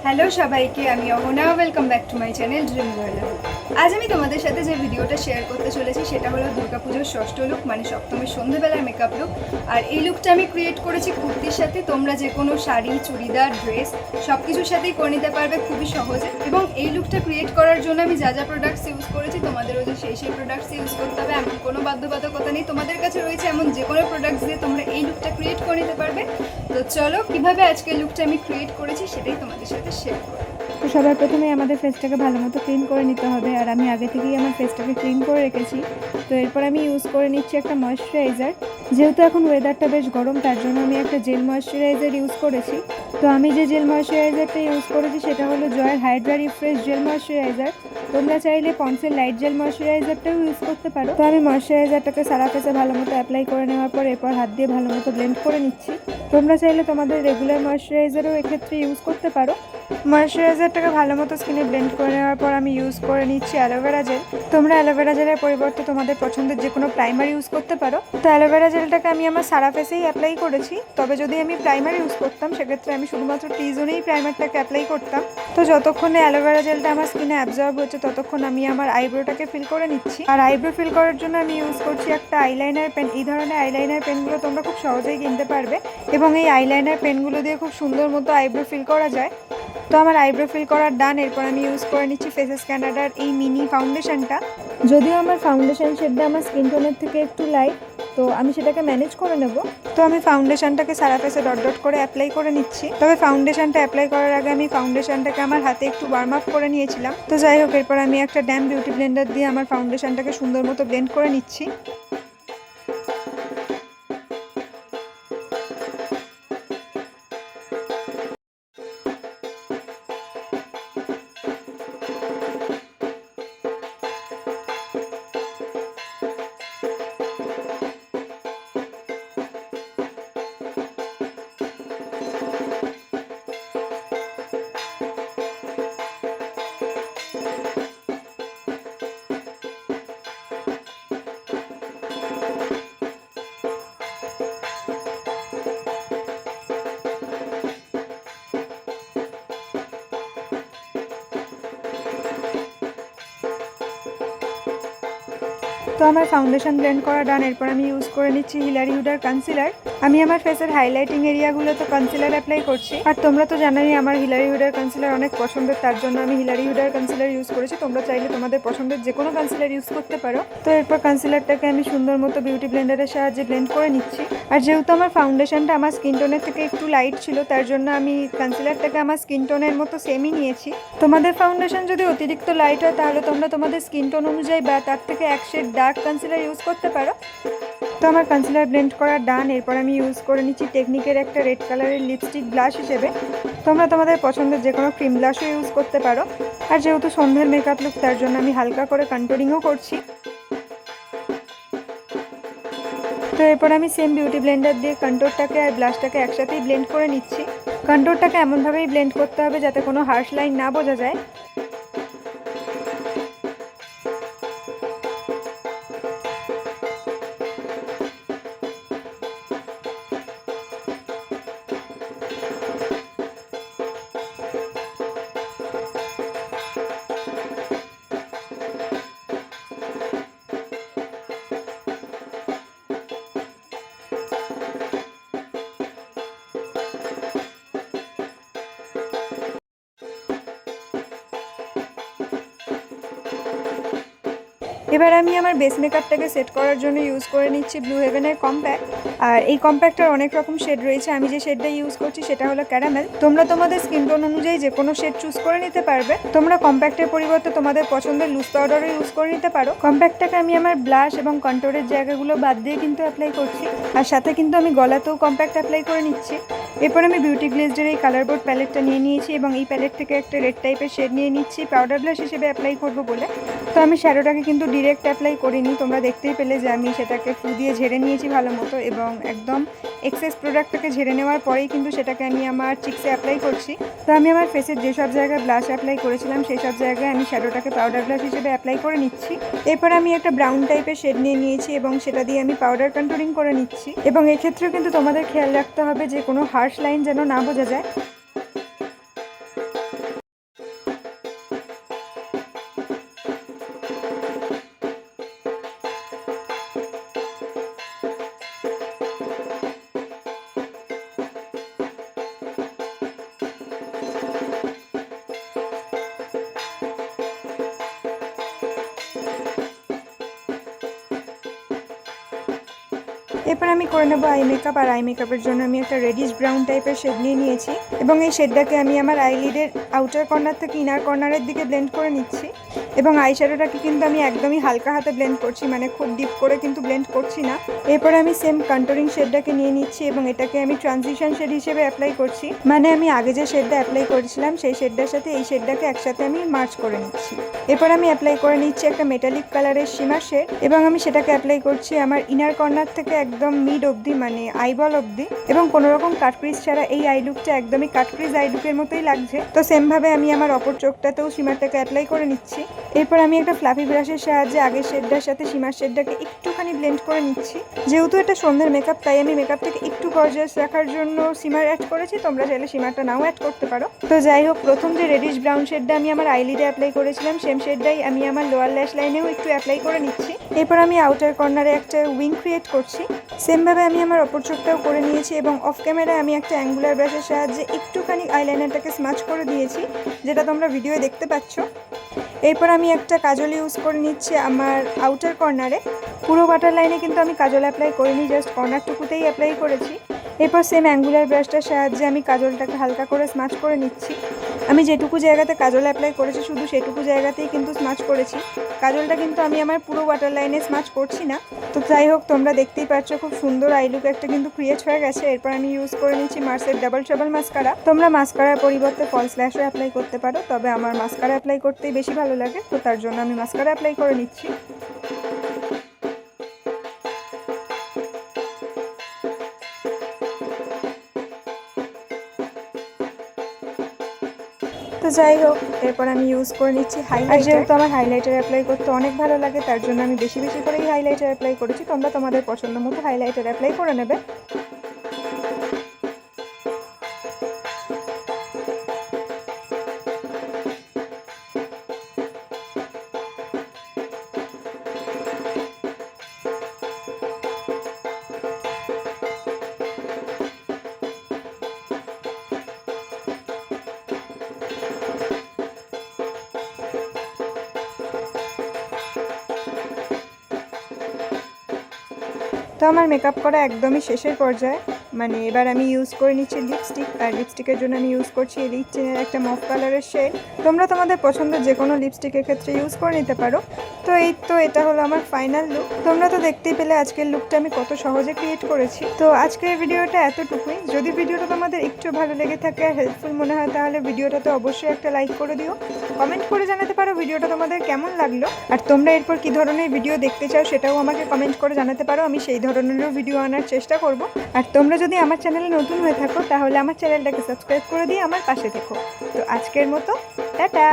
Hello সবাইকে, আমি Ahana. Welcome back to my channel dream girl. আজ আমি তোমাদের সাথে যে ভিডিওটা শেয়ার করতে চলেছি সেটা হলো দুর্গাপুজোর ষষ্ঠ লুক, মানে সপ্তমীর সন্ধ্যেবেলার মেকআপ লুক। আর এই লুকটা আমি ক্রিয়েট করেছি কুর্তির সাথে। তোমরা যে কোনো শাড়ি, চুড়িদার, ড্রেস সব কিছুর সাথেই করে নিতে পারবে খুবই সহজে। এবং এই লুকটা ক্রিয়েট করার জন্য আমি যা যা প্রোডাক্টস ইউজ করেছি তোমাদেরও যে সেই প্রোডাক্টস ইউজ করতে হবে এমন কোনো বাধ্যবাধকতা নেই। তোমাদের কাছে রয়েছে এমন যে কোনো প্রোডাক্টস দিয়ে তোমরা এই লুকটা ক্রিয়েট করে নিতে পারবে। তো চলো, কীভাবে আজকের লুকটা আমি ক্রিয়েট করেছি সেটাই তোমাদের সাথে শেয়ার করবো। তো সবার প্রথমে আমাদের ফেসটাকে ভালো মতো ক্লিন করে নিতে হবে। আর আমি আগে থেকেই আমার ফেসটাকে ক্লিন করে রেখেছি। তো এরপর আমি ইউজ করে নিচ্ছি একটা ময়েশ্চারাইজার। যেহেতু এখন ওয়েদারটা বেশ গরম, তার জন্য আমি একটা জেল ময়েশ্চারাইজার ইউজ করেছি। তো আমি যে জেল ময়েশ্চারাইজারটা ইউজ করেছি সেটা হলো জয়ের হাইড্রা রিফ্রেশ জেল ময়েশ্চারাইজার। তোমরা চাইলে পন্সের লাইট জেল ময়েশ্চারাইজারটাও ইউজ করতে পারো। তো আমি ময়েশ্চারাইজারটাকে সারা ফেসে ভালো মতো অ্যাপ্লাই করে নেওয়ার পর এরপর হাত দিয়ে ভালো মতো ব্লেন্ড করে নিচ্ছি। তোমরা চাইলে তোমাদের রেগুলার ময়েশ্চারাইজারও এক্ষেত্রে ইউজ করতে পারো। ময়েশ্চারাইজারটাকে ভালো মতো স্কিনে ব্লেন্ড করে নেওয়ার পর আমি ইউজ করে নিচ্ছি অ্যালোভেরা জেল। তোমরা অ্যালোভেরা জেলের পরিবর্তে তোমাদের পছন্দের যে কোনো প্রাইমার ইউজ করতে পারো। তো অ্যালোভেরা জেলটাকে আমি আমার সারা ফেসেই অ্যাপ্লাই করেছি। তবে যদি আমি প্রাইমার ইউজ করতাম সেক্ষেত্রে আমি শুধুমাত্র টি জোনেই প্রাইমারটাকে অ্যাপ্লাই করতাম। তো যতক্ষণে অ্যালোভেরা জেলটা আমার স্কিনে অ্যাবজর্ব হচ্ছে ততক্ষণ আমি আমার আইব্রোটাকে ফিল করে নিচ্ছি। আর আইব্রো ফিল করার জন্য আমি ইউজ করছি একটা আইলাইনার পেন। এই ধরনের আইলাইনার পেনগুলো তোমরা খুব সহজেই কিনতে পারবে এবং এই আইলাইনার পেনগুলো দিয়ে খুব সুন্দর মতো আইব্রো ফিল করা যায়। তো আমার আইব্রো ফিল করার ডান। এরপর আমি ইউজ করে নিচ্ছি ফেসেস ক্যানাডার এই মিনি ফাউন্ডেশনটা। যদিও আমার ফাউন্ডেশন শেডটা আমার স্কিন টোনের থেকে একটু লাইট, তো আমি সেটাকে ম্যানেজ করে নেব। তো আমি ফাউন্ডেশনটাকে সারা ফেসে ডট ডট করে অ্যাপ্লাই করে নিচ্ছি। তবে ফাউন্ডেশনটা অ্যাপ্লাই করার আগে আমি ফাউন্ডেশনটাকে আমার হাতে একটু ওয়ার্ম আপ করে নিয়েছিলাম। তো যাই হোক, এরপর আমি একটা ড্যাম বিউটি ব্লেন্ডার দিয়ে আমার ফাউন্ডেশনটাকে সুন্দর মতো ব্লেন্ড করে নিচ্ছি। তো আমার ফাউন্ডেশন ব্লেন্ড করা ডান। এরপর আমি ইউজ করে নিচ্ছি হিলারি হুডার কনসিলার। আমি আমার ফেসের হাইলাইটিং এরিয়াগুলোতে কনসিলার অ্যাপ্লাই করছি। আর তোমরা তো জানোই আমার হিলারি হুডার কনসিলার অনেক পছন্দের, তার জন্য আমি হিলারি হুডার কনসিলার ইউজ করেছি। তোমরা চাইলে তোমাদের পছন্দের যে কোনো কনসিলার ইউজ করতে পারো। তো এরপর কনসিলারটাকে আমি সুন্দর মতো বিউটি ব্লেন্ডারের সাহায্যে ব্লেন্ড করে নিচ্ছি। আর যেহেতু আমার ফাউন্ডেশনটা আমার স্কিন টোনের থেকে একটু লাইট ছিল, তার জন্য আমি কনসিলারটাকে আমার স্কিন টোনের মতো সেমই নিয়েছি। তোমাদের ফাউন্ডেশন যদি অতিরিক্ত লাইট হয় তাহলে তোমরা তোমাদের স্কিন টোন অনুযায়ী বা তার থেকে এক শেড ডার্ক কনসিলার ইউজ করতে পারো। তো আমার কনসিলার ব্লেন্ড করা ডান। এরপর আমি ইউজ করে নিচ্ছি টেকনিকের একটা রেড কালারের লিপস্টিক ব্লাশ হিসেবে। তোমরা তোমাদের পছন্দের যে কোনো ক্রিম ব্লাশও ইউজ করতে পারো। আর যেহেতু সন্ধ্যের মেকআপ লুক, তার জন্য আমি হালকা করে কন্ট্রোলিংও করছি। তো এরপর আমি সেম বিউটি ব্লেন্ডার দিয়ে কন্ট্রোরটাকে আর ব্লাশটাকে একসাথেই ব্লেন্ড করে নিচ্ছি। কন্ট্রোরটাকে এমনভাবেই ব্লেন্ড করতে হবে যাতে কোনো হার্শ লাইন না বোঝা যায়। এবার আমি আমার বেস মেকআপটাকে সেট করার জন্য ইউজ করে নিচ্ছি ব্লু হেভেনের কম্প্যাক্ট। আর এই কম্প্যাক্টটার অনেক রকম শেড রয়েছে। আমি যে শেডটা ইউজ করছি সেটা হলো ক্যারামেল। তোমরা তোমাদের স্কিন টোন অনুযায়ী যে কোনো শেড চুজ করে নিতে পারবে। তোমরা কম্প্যাক্টের পরিবর্তে তোমাদের পছন্দের লুজ পাউডারও ইউজ করে নিতে পারো। কম্প্যাক্টটাকে আমি আমার ব্লাশ এবং কন্ট্রোরের জায়গাগুলো বাদ দিয়ে কিন্তু অ্যাপ্লাই করছি। আর সাথে কিন্তু আমি গলাতেও কম্প্যাক্ট অ্যাপ্লাই করে নিচ্ছি। এরপর আমি বিউটি গ্লেজের এই কালার বোর্ড প্যালেটটা নিয়ে নিয়েছি এবং এই প্যালেট থেকে একটা রেড টাইপের শেড নিয়ে নিচ্ছি পাউডার ব্লাশ হিসেবে অ্যাপ্লাই করবো বলে। তো আমি শ্যাডোটাকে কিন্তু ডিরেক্ট অ্যাপ্লাই করিনি, তোমরা দেখতেই পেলে যে আমি সেটাকে ফু দিয়ে ঝেড়ে নিয়েছি ভালো মতো এবং একদম এক্সেস প্রোডাক্টটাকে ঝেড়ে নেওয়ার পরেই কিন্তু সেটাকে আমি আমার চিক্সে অ্যাপ্লাই করছি। তো আমি আমার ফেসের যেসব জায়গায় ব্লাশ অ্যাপ্লাই করেছিলাম সেই সব জায়গায় আমি শ্যাডোটাকে পাউডার ব্লাশ হিসেবে অ্যাপ্লাই করে নিচ্ছি। এরপর আমি একটা ব্রাউন টাইপের শেড নিয়ে নিয়েছি এবং সেটা দিয়ে আমি পাউডার কন্ট্রোলিং করে নিচ্ছি। এবং এক্ষেত্রেও কিন্তু তোমাদের খেয়াল রাখতে হবে যে কোনো হার্শ লাইন যেন না বোঝা যায়। এরপর আমি করে নেবো আই মেকআপ। আর আই মেকআপের জন্য আমি একটা রেডিশ ব্রাউন টাইপের শেড নিয়ে নিয়েছি এবং এই শেডটাকে আমি আমার আইলিডের আউটার কর্নার থেকে ইনার কর্নারের দিকে ব্লেন্ড করে নিচ্ছি। এবং আই শ্যাডোটাকে কিন্তু আমি একদমই হালকা হাতে ব্লেন্ড করছি, মানে খুব ডিপ করে কিন্তু ব্লেন্ড করছি না। এরপরে আমি সেম কন্টুরিং শেডটাকে নিয়ে নিচ্ছি এবং এটাকে আমি ট্রানজিশন শেড হিসেবে অ্যাপ্লাই করছি, মানে আমি আগে যে শেডটা অ্যাপ্লাই করেছিলাম সেই শেডটার সাথে এই শেডটাকে একসাথে আমি মার্চ করে নিচ্ছি। এরপর আমি অ্যাপ্লাই করে নিচ্ছি একটা মেটালিক কালারের শিমার শেড এবং আমি সেটাকে অ্যাপ্লাই করছি আমার ইনার কর্নার থেকে একদম মিড অবধি, মানে আইবল অবধি। এবং কোনো রকম কাটক্রিজ ছাড়া এই আই লুকটা একদমই কাটক্রিজ আই লুকের মতোই লাগছে। তো সেমভাবে আমি আমার অপর চোখটাতেও শিমারটাকে অ্যাপ্লাই করে নিচ্ছি। এরপর আমি একটা ফ্লাফি ব্রাশের সাহায্যে আগের শেডটার সাথে শিমার শেডটাকে একটুখানি ব্লেন্ড করে নিচ্ছি। যেহেতু এটা সন্ধ্যের মেকআপ তাই আমি মেকআপটাকে একটু গর্জিয়াস রাখার জন্য শিমার অ্যাড করেছি, তোমরা চাইলে শিমারটা নাও অ্যাড করতে পারো। তো যাই হোক, প্রথম যে রেডিশ ব্রাউন শেডটা আমি আমার আইলিডে অ্যাপ্লাই করেছিলাম সেম শেডটাই আমি আমার লোয়ার ল্যাশ লাইনেও একটু অ্যাপ্লাই করে নিচ্ছি। এরপর আমি আউটার কর্নারে একটা উইং ক্রিয়েট করছি। সেমভাবে আমি আমার অপর চোখটাও করে নিয়েছি এবং অফ ক্যামেরায় আমি একটা অ্যাঙ্গুলার ব্রাশের সাহায্যে একটুখানি আইলাইনারটাকে স্মাচ করে দিয়েছি, যেটা তোমরা ভিডিওয়ে দেখতে পাচ্ছ। এরপর আমি একটা কাজল ইউজ করে নিচ্ছি আমার আউটার কর্নারে। পুরো বাটার লাইনে কিন্তু আমি কাজল অ্যাপ্লাই করিনি, জাস্ট কর্নারটুকুতেই অ্যাপ্লাই করেছি। এরপর সেম অ্যাঙ্গুলার ব্রাশটার সাহায্যে আমি কাজলটাকে হালকা করে স্মাচ করে নিচ্ছি। আমি যেটুকু জায়গাতে কাজল অ্যাপ্লাই করেছি শুধু সেটুকু জায়গাতেই কিন্তু স্মাচ করেছি, কাজলটা কিন্তু আমি আমার পুরো ওয়াটার লাইনে স্মাচ করছি না। তো যাই হোক, তোমরা দেখতেই পাচ্ছ খুব সুন্দর আই লুক একটা কিন্তু ক্রিয়েট হয়ে গেছে। এরপর আমি ইউজ করে নিচ্ছি মার্সের ডাবল ট্রাবল মাস্কারা। তোমরা মাস্কারার পরিবর্তে ফলস ল্যাশও অ্যাপ্লাই করতে পারো, তবে আমার মাস্কারা অ্যাপ্লাই করতেই বেশি ভালো লাগে, তো তার জন্য আমি মাস্কারা অ্যাপ্লাই করে নিচ্ছি। তো যাই হোক, এরপর আমি ইউজ করে নিচ্ছি হাইলাইটার। যেহেতু আমার হাইলাইটার অ্যাপ্লাই করতে অনেক ভালো লাগে তার জন্য আমি বেশি বেশি করেই হাইলাইটার অ্যাপ্লাই করেছি। তোমরা তোমাদের পছন্দ মতো হাইলাইটার অ্যাপ্লাই করে নেবে। তো আমার মেকআপ করা একদমই শেষের পর্যায়ে, মানে এবার আমি ইউজ করে নিচ্ছি লিপস্টিক। আর লিপস্টিকের জন্য আমি ইউজ করছি এলিট টেনের একটা মফ কালারের শেড। তোমরা তোমাদের পছন্দের যে কোনো লিপস্টিকের ক্ষেত্রে ইউজ করে নিতে পারো। তো এই তো এটা হলো আমার ফাইনাল লুক। তোমরা তো দেখতেই পেলে আজকের লুকটা আমি কত সহজে ক্রিয়েট করেছি। তো আজকের ভিডিওটা এতটুকুই। যদি ভিডিওটা তোমাদের একটু ভালো লেগে থাকে আর হেল্পফুল মনে হয় তাহলে ভিডিওটাতে অবশ্যই একটা লাইক করে দিও। কমেন্ট করে জানাতে পারো ভিডিওটা তোমাদের কেমন লাগলো, আর তোমরা এরপর কী ধরনের ভিডিও দেখতে চাও সেটাও আমাকে কমেন্ট করে জানাতে পারো। আমি সেই ধরনেরও ভিডিও আনার চেষ্টা করব। আর তোমরা যদি আমার চ্যানেলে নতুন হয়ে থাকো তাহলে আমার চ্যানেলটাকে সাবস্ক্রাইব করে দিয়ে আমার পাশে থেকো। তো আজকের মতো টাটা।